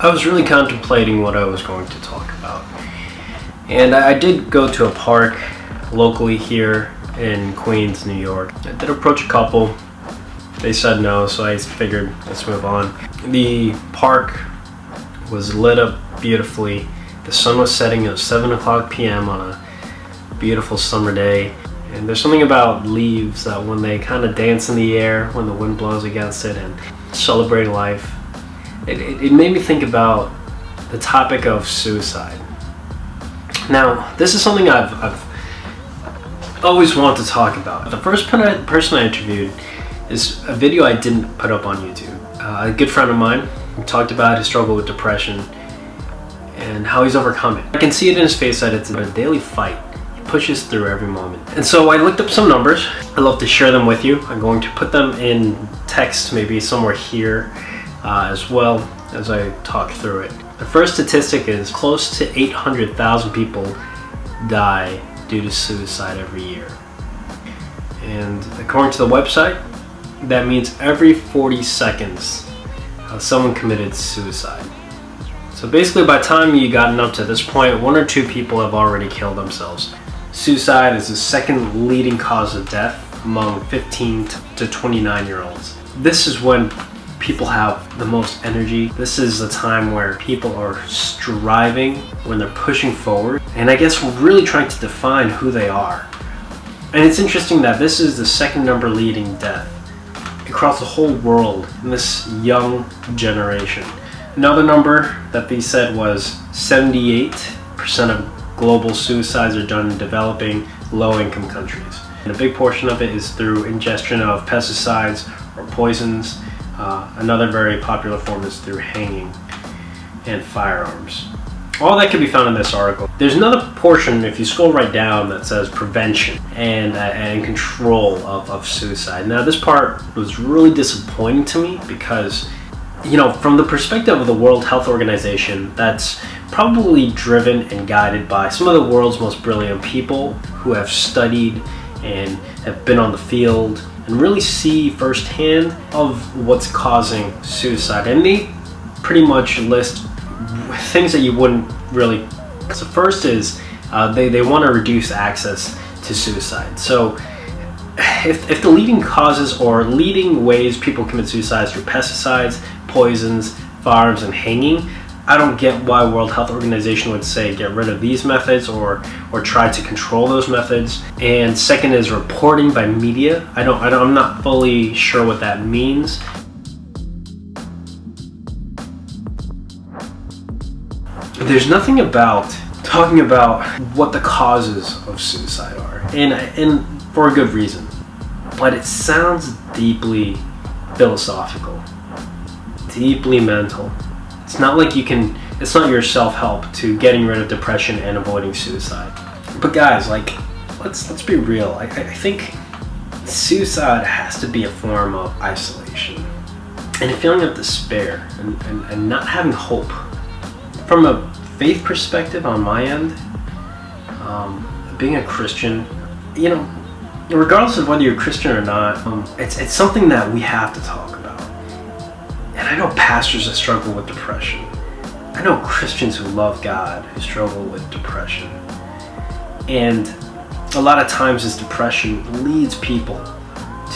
I was really contemplating what I was going to talk about. And I did go to a park locally here in Queens, New York. I did approach a couple. They said no, so I figured let's move on. The park was lit up beautifully. The sun was setting at 7 o'clock p.m. on a beautiful summer day. And there's something about leaves that when they kind of dance in the air, when the wind blows against it, and celebrating life, it made me think about the topic of suicide. Now, this is something I've always wanted to talk about. The first person I interviewed is a video I didn't put up on YouTube. A good friend of mine talked about his struggle with depression and how he's overcome it. I can see it in his face that it's a daily fight. He pushes through every moment. And so I looked up some numbers. I'd love to share them with you. I'm going to put them in text, maybe somewhere here, as well as I talk through it. The first statistic is close to 800,000 people die due to suicide every year. And according to the website, that means every 40 seconds someone committed suicide. So basically by the time you've gotten up to this point, 1 or 2 people have already killed themselves. Suicide is the second leading cause of death among 15 to 29-year-olds. This is when people have the most energy. This is the time where people are striving, when they're pushing forward, and I guess we're really trying to define who they are. And it's interesting that this is the second number leading death across the whole world in this young generation. Another number that they said was 78% of global suicides are done in developing, low-income countries. And a big portion of it is through ingestion of pesticides or poisons. Another very popular form is through hanging and firearms. All that can be found in this article. There's another portion, if you scroll right down, that says prevention and control of suicide. Now this part was really disappointing to me because, you know, from the perspective of the World Health Organization, that's probably driven and guided by some of the world's most brilliant people who have studied and have been on the field and really see firsthand of what's causing suicide. And they pretty much list things that you wouldn't really. So first is they want to reduce access to suicide. So if the leading causes or leading ways people commit suicide is through pesticides, poisons, firearms, and hanging, I don't get why World Health Organization would say get rid of these methods or try to control those methods. And second is reporting by media. I'm not fully sure what that means. There's nothing about talking about what the causes of suicide are, and for a good reason. But it sounds deeply philosophical, deeply mental. It's not like it's not your self-help to getting rid of depression and avoiding suicide. But guys, like, let's be real. I think suicide has to be a form of isolation and a feeling of despair and not having hope. From a faith perspective on my end, being a Christian, you know, regardless of whether you're Christian or not, it's something that we have to talk about. And I know pastors that struggle with depression. I know Christians who love God who struggle with depression. And a lot of times this depression leads people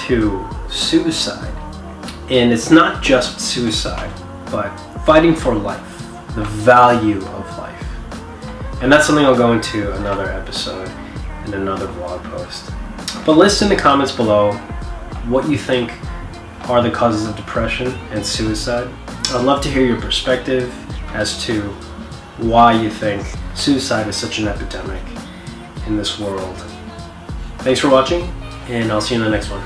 to suicide. And it's not just suicide, but fighting for life, the value of life. And that's something I'll go into another episode in another blog post. But list in the comments below what you think are the causes of depression and suicide. I'd love to hear your perspective as to why you think suicide is such an epidemic in this world. Thanks for watching, and I'll see you in the next one.